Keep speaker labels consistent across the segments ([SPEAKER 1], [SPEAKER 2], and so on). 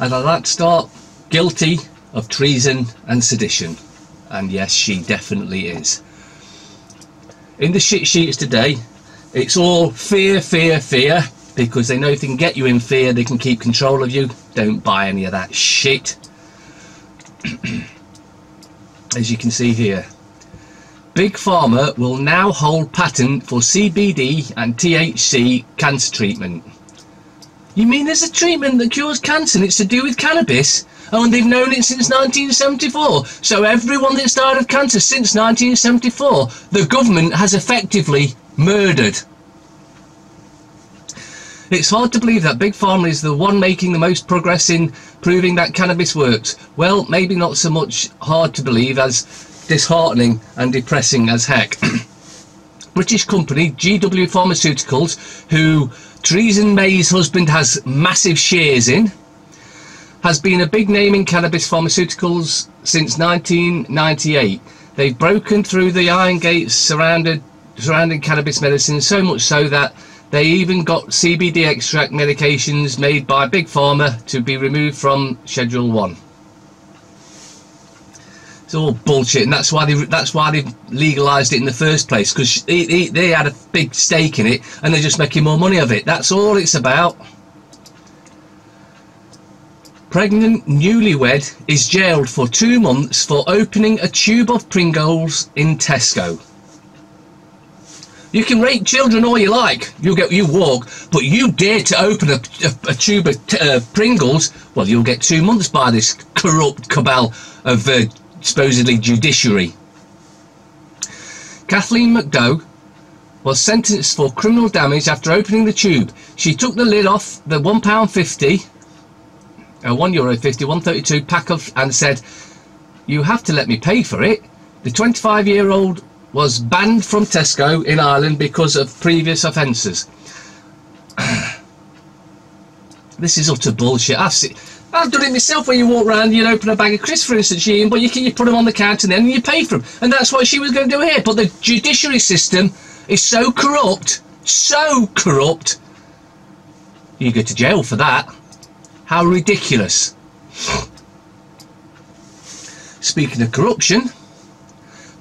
[SPEAKER 1] And I'd like to start guilty of treason and sedition. And yes, she definitely is. In the shit sheets today, it's all fear, fear, fear, because they know if they can get you in fear, they can keep control of you. Don't buy any of that shit. As you can see here, Big Pharma will now hold patent for CBD and THC cancer treatment. You mean there's a treatment that cures cancer and it's to do with cannabis? Oh, and they've known it since 1974. So everyone that's died of cancer since 1974, the government has effectively murdered. It's hard to believe that Big Pharma is the one making the most progress in proving that cannabis works. Well, maybe not so much hard to believe as disheartening and depressing as heck. British company GW Pharmaceuticals, who Theresa May's husband has massive shares in, has been a big name in cannabis pharmaceuticals since 1998. They've broken through the iron gates surrounding cannabis medicine, so much so that they even got CBD extract medications made by Big Pharma to be removed from Schedule 1. It's all bullshit, and that's why they legalised it in the first place, because they had a big stake in it and they're just making more money of it. That's all it's about. Pregnant newlywed is jailed for 2 months for opening a tube of Pringles in Tesco. You can rape children all you like, you walk, but you dare to open a tube of Pringles, well, you'll get 2 months by this corrupt cabal of supposedly judiciary. Kathleen McDough was sentenced for criminal damage after opening the tube. She took the lid off the £1.50, €1.50, 132 pack of, and said, "You have to let me pay for it." The 25-year-old was banned from Tesco in Ireland because of previous offences. This is utter bullshit. I've done it myself, where you walk around, you open a bag of crisps, for instance, Ian, but you put them on the counter then and you pay for them. And that's what she was going to do here. But the judiciary system is so corrupt, you go to jail for that. How ridiculous. Speaking of corruption,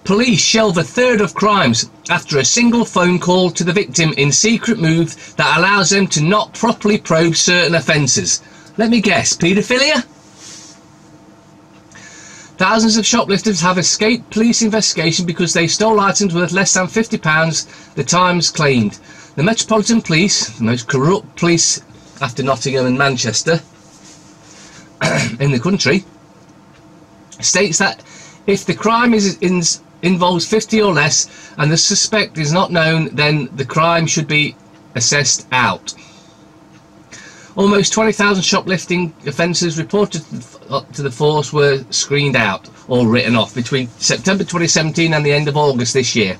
[SPEAKER 1] police shelve a third of crimes after a single phone call to the victim in secret move that allows them to not properly probe certain offences. Let me guess, paedophilia? Thousands of shoplifters have escaped police investigation because they stole items worth less than £50, the Times claimed. The Metropolitan Police, the most corrupt police after Nottingham and Manchester in the country, states that if the crime involves 50 or less and the suspect is not known, then the crime should be assessed out. Almost 20,000 shoplifting offences reported to the force were screened out or written off between September 2017 and the end of August this year.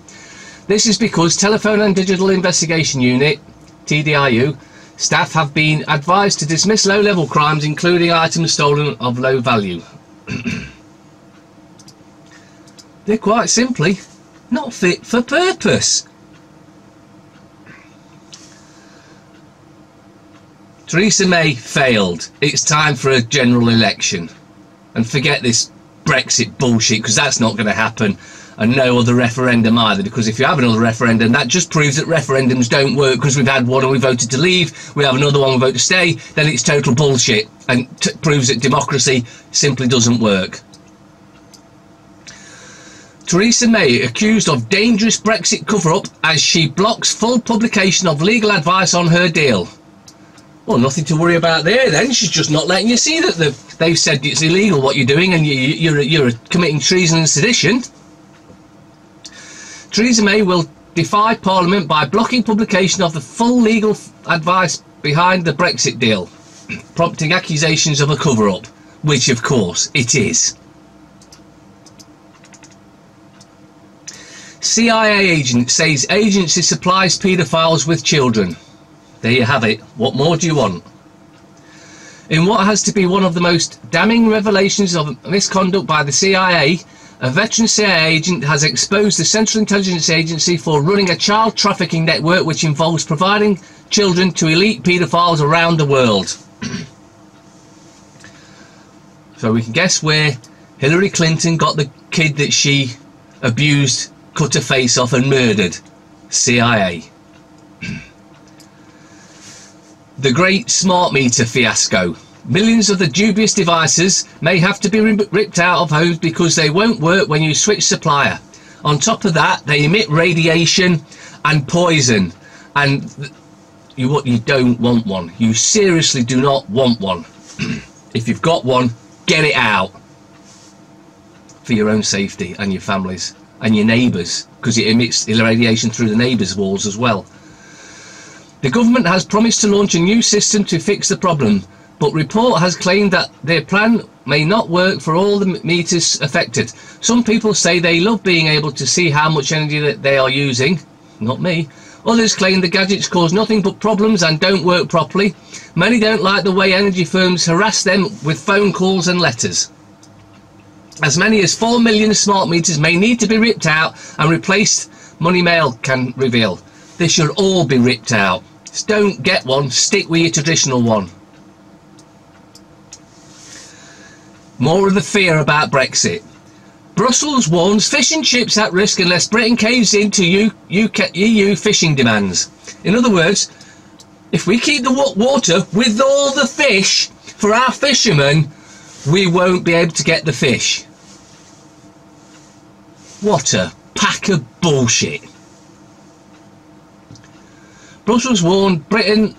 [SPEAKER 1] This is because Telephone and Digital Investigation Unit, TDIU, staff have been advised to dismiss low-level crimes, including items stolen of low value. They're quite simply not fit for purpose. Theresa May failed. It's time for a general election. And forget this Brexit bullshit, because that's not going to happen. And no other referendum either, because if you have another referendum, that just proves that referendums don't work, because we've had one and we voted to leave, we have another one, we vote to stay, then it's total bullshit, and proves that democracy simply doesn't work. Theresa May accused of dangerous Brexit cover-up as she blocks full publication of legal advice on her deal. Well, nothing to worry about there then. She's just not letting you see that they've said it's illegal what you're doing and you're committing treason and sedition. Theresa May will defy Parliament by blocking publication of the full legal advice behind the Brexit deal, prompting accusations of a cover-up, which of course it is. CIA agent says agency supplies paedophiles with children. There you have it. What more do you want? In what has to be one of the most damning revelations of misconduct by the CIA, a veteran CIA agent has exposed the Central Intelligence Agency for running a child trafficking network which involves providing children to elite paedophiles around the world. So we can guess where Hillary Clinton got the kid that she abused, cut her face off and murdered. CIA. The great smart meter fiasco. Millions of the dubious devices may have to be ripped out of homes because they won't work when you switch supplier. On top of that, they emit radiation and poison, and you don't want one. You seriously do not want one. If you've got one, get it out for your own safety and your families and your neighbours, because it emits radiation through the neighbours' walls as well. The government has promised to launch a new system to fix the problem, but report has claimed that their plan may not work for all the meters affected. Some people say they love being able to see how much energy that they are using. Not me. Others claim the gadgets cause nothing but problems and don't work properly. Many don't like the way energy firms harass them with phone calls and letters. As many as 4 million smart meters may need to be ripped out and replaced, Money Mail can reveal. They should all be ripped out. Just don't get one, stick with your traditional one. More of the fear about Brexit. Brussels warns fish and chips at risk unless Britain caves into EU fishing demands. In other words, if we keep the water with all the fish for our fishermen, we won't be able to get the fish. What a pack of bullshit. Brussels warned Britain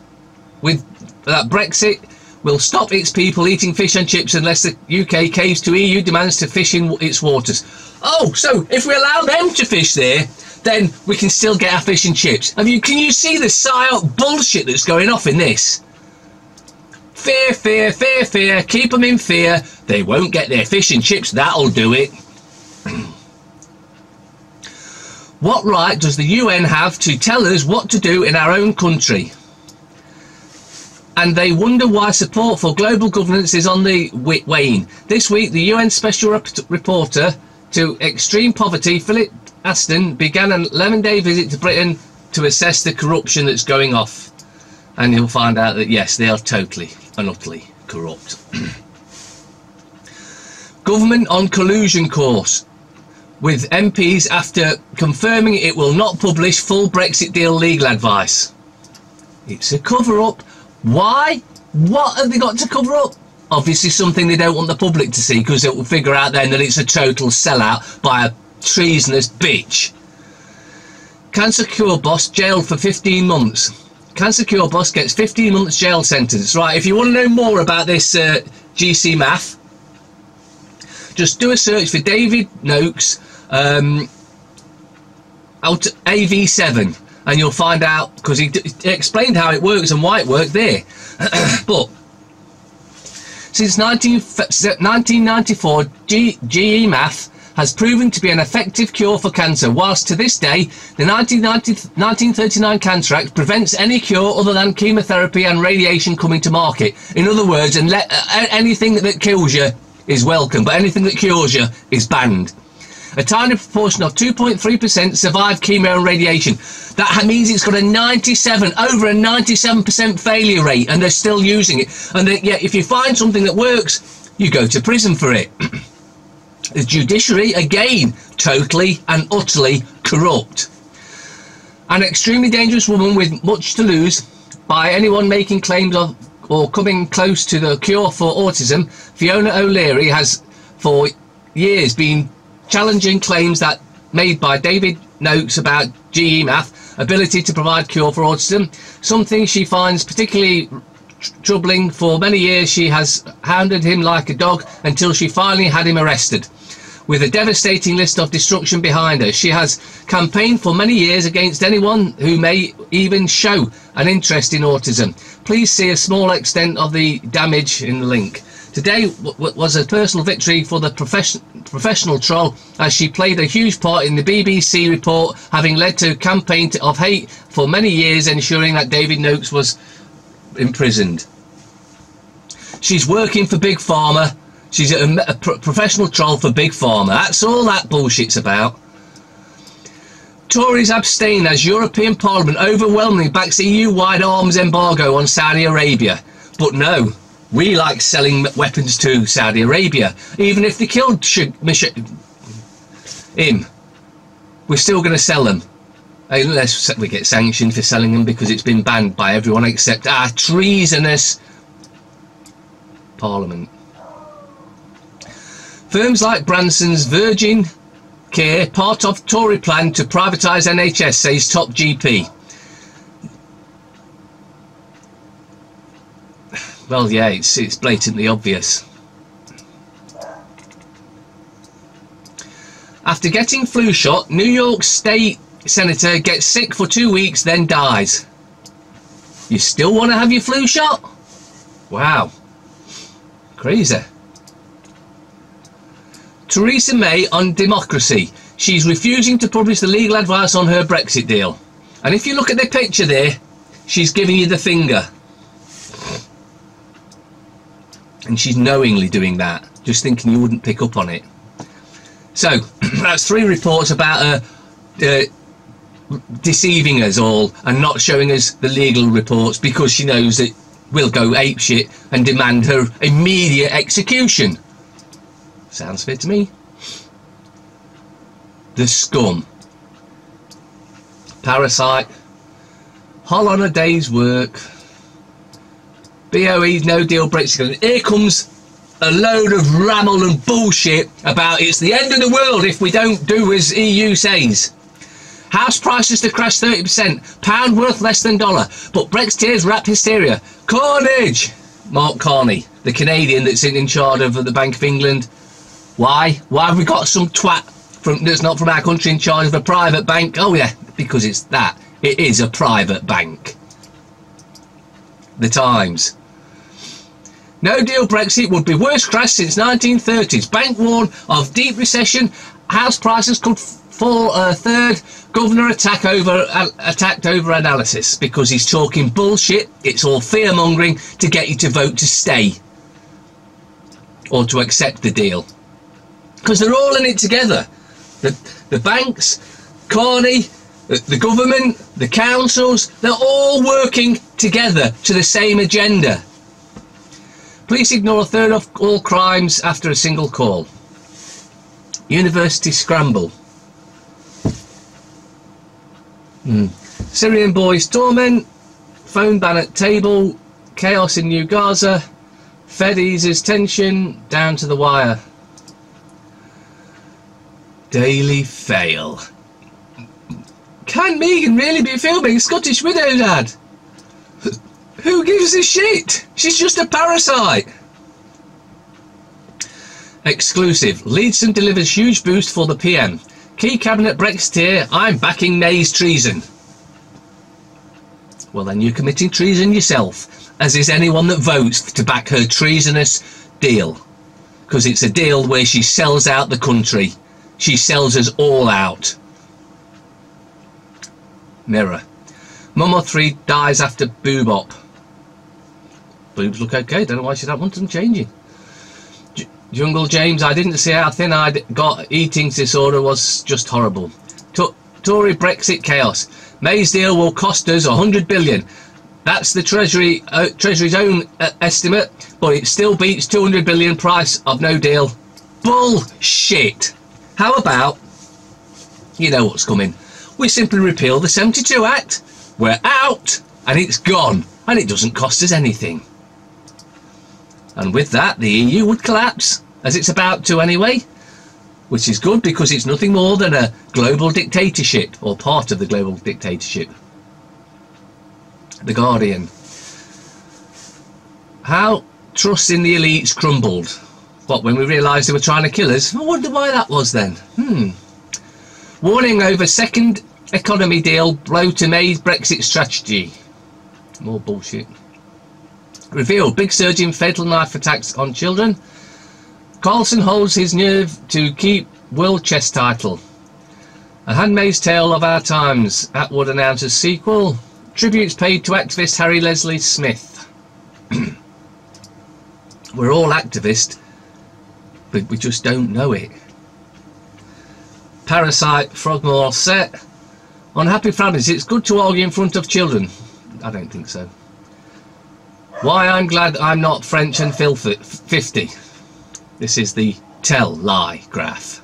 [SPEAKER 1] that Brexit will stop its people eating fish and chips unless the UK caves to EU demands to fish in its waters. Oh, so if we allow them to fish there, then we can still get our fish and chips. Can you see the psyop bullshit that's going off in this? Fear, fear, fear, fear. Keep them in fear. They won't get their fish and chips. That'll do it. What right does the UN have to tell us what to do in our own country? And they wonder why support for global governance is on the wane. This week, the UN Special Reporter to Extreme Poverty, Philip Aston, began an 11-day visit to Britain to assess the corruption that's going off. And you'll find out that, yes, they are totally and utterly corrupt. Government on collusion course with MPs after confirming it will not publish full Brexit deal legal advice. It's a cover-up. Why? What have they got to cover up? Obviously something they don't want the public to see, because it will figure out then that it's a total sellout by a treasonous bitch. Cancer cure boss jailed for 15 months. Cancer cure boss gets 15 months jail sentence. Right, if you want to know more about this GC math, just do a search for David Noakes out AV7 and you'll find out, because he explained how it works and why it worked there. But since 1994, GE math has proven to be an effective cure for cancer, whilst to this day the 1939 Cancer Act prevents any cure other than chemotherapy and radiation coming to market. In other words, anything that kills you is welcome, but anything that cures you is banned. A tiny proportion of 2.3% survive chemo and radiation. That means it's got over a 97% failure rate, and they're still using it. And yet, if you find something that works, you go to prison for it. The judiciary, again, totally and utterly corrupt. An extremely dangerous woman with much to lose by anyone making claims of or coming close to the cure for autism. Fiona O'Leary has for years been challenging claims that made by David Noakes about GE math ability to provide cure for autism, something she finds particularly troubling. For many years she has hounded him like a dog until she finally had him arrested. With a devastating list of destruction behind her, she has campaigned for many years against anyone who may even show an interest in autism. Please see a small extent of the damage in the link. Today was a personal victory for the professional troll, as she played a huge part in the BBC report, having led to a campaign of hate for many years, ensuring that David Noakes was imprisoned. She's working for Big Pharma. She's a professional troll for Big Pharma. That's all that bullshit's about. Tories abstain as European Parliament overwhelmingly backs EU-wide arms embargo on Saudi Arabia. But no, We like selling weapons to Saudi Arabia. Even if they killed him, we're still going to sell them. Unless we get sanctioned for selling them because it's been banned by everyone except our treasonous Parliament. Firms like Branson's Virgin Care, part of Tory plan to privatise NHS, says top GP. Well, yeah, it's blatantly obvious. After getting flu shot, New York State Senator gets sick for 2 weeks, then dies. You still want to have your flu shot? Wow. Crazy. Theresa May on democracy. She's refusing to publish the legal advice on her Brexit deal. And if you look at the picture there, she's giving you the finger. And she's knowingly doing that, just thinking you wouldn't pick up on it. So, that's 3 reports about her deceiving us all and not showing us the legal reports because she knows that we'll go apeshit and demand her immediate execution. Sounds fair to me. The scum. Parasite. Hull on a day's work. BOE's no deal Brexit. Here comes a load of ramble and bullshit about it's the end of the world if we don't do as EU says. House prices to crash 30%. Pound worth less than dollar. But Brexiteers wrap hysteria. Carnage! Mark Carney, the Canadian that's in charge of the Bank of England. Why? Why have we got some twat that's not from our country in charge of a private bank? Oh yeah, because it's that. It is a private bank. The Times. No deal Brexit would be worst crash since 1930s. Bank warn of deep recession. House prices could fall a third. Governor attacked over analysis because he's talking bullshit. It's all fear-mongering to get you to vote to stay or to accept the deal. Because they're all in it together. The banks, Carney, the government, the councils, they're all working together to the same agenda. Police ignore a third of all crimes after a single call. University scramble. Syrian boys torment. Phone ban at table. Chaos in New Gaza. Fed eases tension down to the wire. Daily fail. Can Megan really be filming Scottish Widow's ad? Who gives a shit? She's just a parasite. Exclusive. Leadson delivers huge boost for the PM. Key cabinet Brexiteer, I'm backing May's treason. Well then you're committing treason yourself, as is anyone that votes to back her treasonous deal. Because it's a deal where she sells out the country. She sells us all out. Mirror. Mum of 3 dies after boob op. Boobs look okay, don't know why she don't want them changing. Jungle James, I didn't see how thin I'd got. Eating disorder was just horrible. Tory Brexit chaos. May's deal will cost us 100 billion. That's the Treasury's own estimate, but it still beats 200 billion price of no deal. Bullshit. How about, you know what's coming, we simply repeal the 72 Act, we're out, and it's gone, and it doesn't cost us anything. And with that, the EU would collapse, as it's about to anyway, which is good because it's nothing more than a global dictatorship, or part of the global dictatorship. The Guardian. How trust in the elites crumbled. What, when we realised they were trying to kill us? I wonder why that was then. Warning over second economy deal blow to May's Brexit strategy. More bullshit. Revealed big surge in fatal knife attacks on children. Carlson holds his nerve to keep world chess title. A Handmaid's Tale of our times. Atwood announces sequel. Tributes paid to activist Harry Leslie Smith. We're all activists, but we just don't know it. Parasite Frogmore set. Unhappy families, it's good to argue in front of children. I don't think so. Why I'm glad I'm not French and 50. This is the tell-lie graph.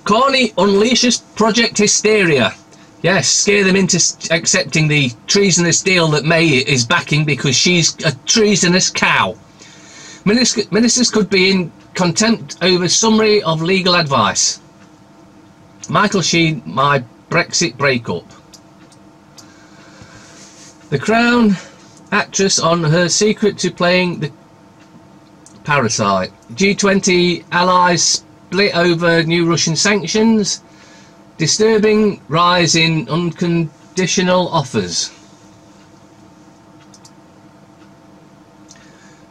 [SPEAKER 1] Carney unleashes Project Hysteria. Yes, scare them into accepting the treasonous deal that May is backing because she's a treasonous cow. Ministers could be in contempt over summary of legal advice. Michael Sheen, my Brexit breakup. The Crown actress on her secret to playing the parasite. G20 allies split over new Russian sanctions. Disturbing rise in unconditional offers.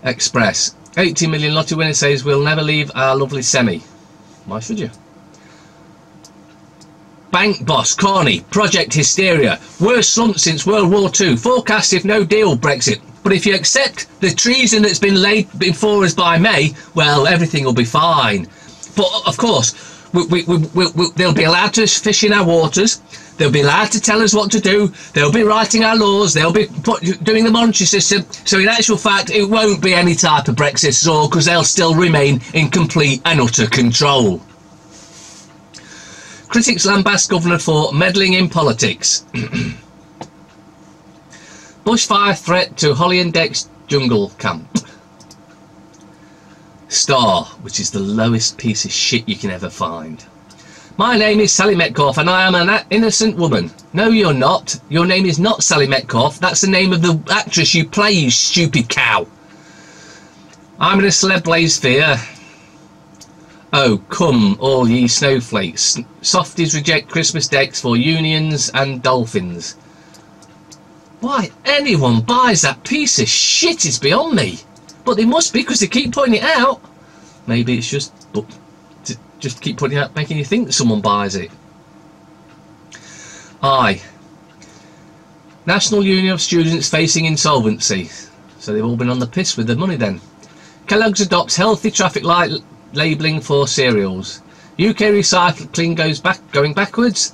[SPEAKER 1] Express. 80 million lottery winner says we'll never leave our lovely semi. Why should you? Bank boss Carney, Project Hysteria. Worst slump since World War II. Forecast if no deal Brexit. But if you accept the treason that's been laid before us by May, well, everything will be fine. But of course, they'll be allowed to fish in our waters. They'll be allowed to tell us what to do. They'll be writing our laws. They'll be doing the monetary system. So in actual fact, it won't be any type of Brexit at all because they'll still remain in complete and utter control. Critics lambast governor for meddling in politics. Bushfire threat to Holly and Deck's jungle camp. Star, which is the lowest piece of shit you can ever find. My name is Sally Metcalfe and I am an innocent woman. No, you're not. Your name is not Sally Metcalfe. That's the name of the actress you play, you stupid cow. I'm in a celeb blaze fear. Oh, come, all ye snowflakes. Softies reject Christmas decks for unions and dolphins. Why anyone buys that piece of shit is beyond me. But they must be because they keep putting it out. Maybe it's just keep putting it out, making you think that someone buys it. Aye. National Union of Students facing insolvency. So they've all been on the piss with their money then. Kellogg's adopts healthy traffic light labelling for cereals. UK recycling going backwards.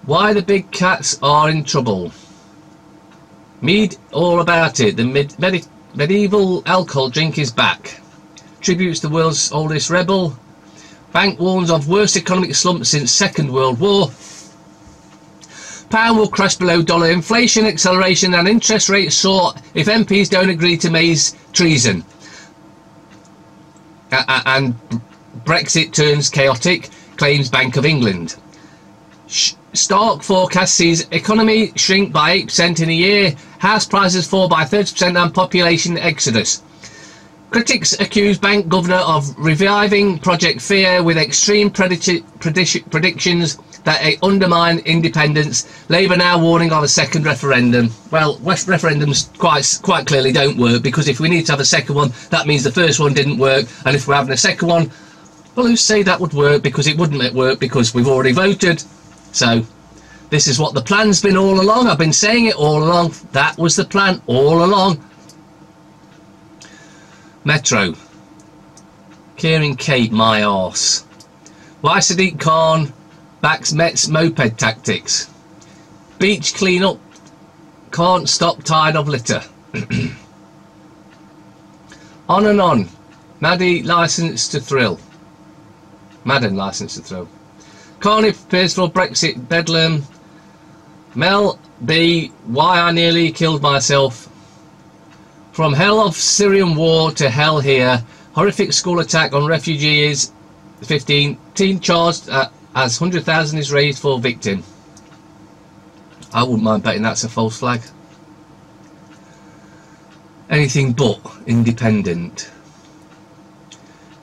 [SPEAKER 1] Why the big cats are in trouble. Mead all about it. The medieval alcohol drink is back. Tributes the world's oldest rebel. Bank warns of worst economic slump since Second World War. Pound will crash below dollar. Inflation acceleration and interest rates soar if MPs don't agree to May's treason. And Brexit turns chaotic, claims Bank of England. Stark forecast sees economy shrink by 8% in a year, house prices fall by 30% and population exodus. Critics accuse bank governor of reviving Project Fear with extreme predictions that undermine independence. Labour now warning of a second referendum. Well, referendums quite clearly don't work, because if we need to have a second one, that means the first one didn't work, and if we're having a second one, well, who say that would work? Because it wouldn't work because we've already voted. So this is what the plan's been all along. I've been saying it all along. That was the plan all along. Metro. Kieran Kate, my arse. Why Sadiq Khan backs Met's moped tactics. Beach clean up. Can't stop tide of litter. On and on. Maddie licence to thrill. Madden licence to thrill. Carney prepares for Brexit bedlam. Mel B. Why I nearly killed myself. From hell of Syrian war to hell here. Horrific school attack on refugees. 15. Teen charged as 100,000 is raised for victim. I wouldn't mind betting that's a false flag. Anything but independent.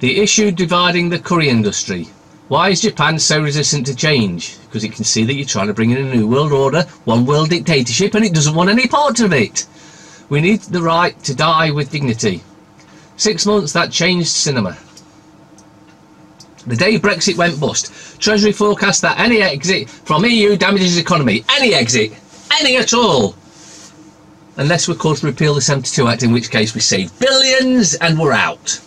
[SPEAKER 1] The issue dividing the curry industry. Why is Japan so resistant to change? Because it can see that you're trying to bring in a new world order, one world dictatorship, and it doesn't want any part of it. We need the right to die with dignity. 6 months, that changed cinema. The day Brexit went bust, Treasury forecast that any exit from EU damages the economy. Any exit. Any at all. Unless we're called to repeal the 72 Act, in which case we save billions and we're out.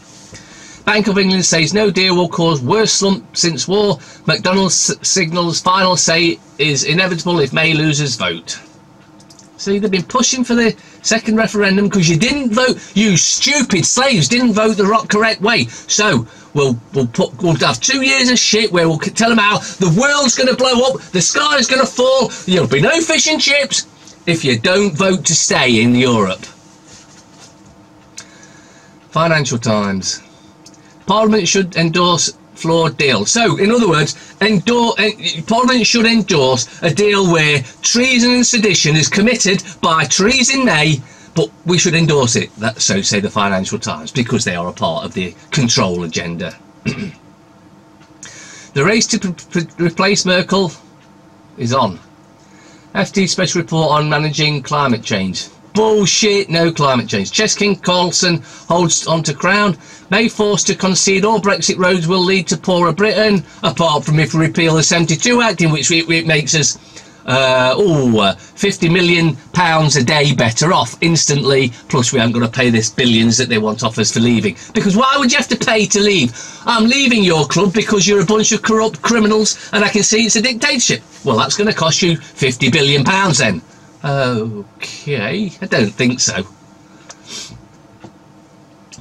[SPEAKER 1] Bank of England says no deal will cause worst slump since war. McDonald's signals final say is inevitable if May loses vote. See, they've been pushing for the second referendum because you didn't vote. You stupid slaves didn't vote the correct way. So we'll have 2 years of shit where we'll tell them how the world's going to blow up, the sky's going to fall, there'll be no fish and chips if you don't vote to stay in Europe. Financial Times. Parliament should endorse flawed deal. So, in other words, Parliament should endorse a deal where treason and sedition is committed by Theresa May, but we should endorse it. So say the Financial Times, because they are a part of the control agenda. The race to replace Merkel is on. FT special report on managing climate change. Bullshit, no climate change. Chess King Carlson holds on to crown. May forced to concede all Brexit roads will lead to poorer Britain, apart from if we repeal the 72 Act, in which it makes us £50 million a day better off instantly, plus we haven't got to pay this billions that they want off us for leaving. Because why would you have to pay to leave? I'm leaving your club because you're a bunch of corrupt criminals and I can see it's a dictatorship. Well, that's going to cost you £50 billion then. Okay, I don't think so.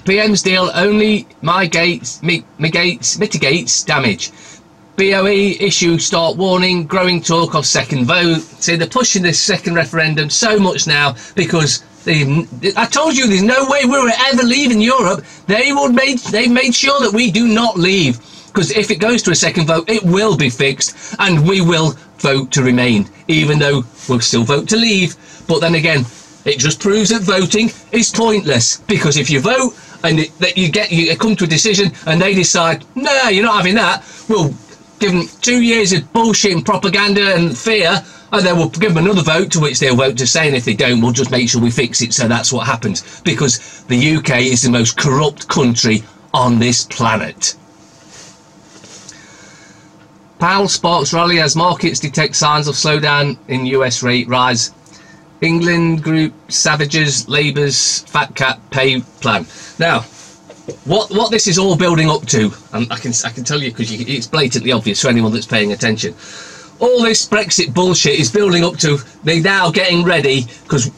[SPEAKER 1] PM's deal only mitigates damage. BOE issue start warning, growing talk of second vote. See, they're pushing this second referendum so much now because I told you there's no way we were ever leaving Europe. They've made sure that we do not leave, because if it goes to a second vote, it will be fixed and we will vote to remain, even though we'll still vote to leave. But then again, it just proves that voting is pointless, because if you vote and you come to a decision and they decide, no, you're not having that, we'll give them 2 years of bullshit and propaganda and fear, and then we'll give them another vote to which they'll vote to stay, and if they don't, we'll just make sure we fix it. So that's what happens, because the UK is the most corrupt country on this planet. Powell sparks rally as markets detect signs of slowdown in US rate rise. England group savages Labour's fat cat pay plan. Now, what this is all building up to, and I can tell you because it's blatantly obvious for anyone that's paying attention. All this Brexit bullshit is building up to they're now getting ready, because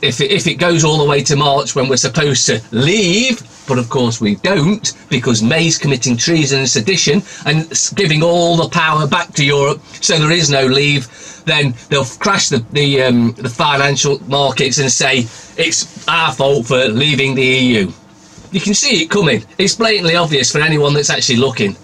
[SPEAKER 1] if it goes all the way to March when we're supposed to leave, but of course we don't, because May's committing treason and sedition and giving all the power back to Europe, so there is no leave. Then they'll crash the financial markets and say it's our fault for leaving the EU. You can see it coming. It's blatantly obvious for anyone that's actually looking.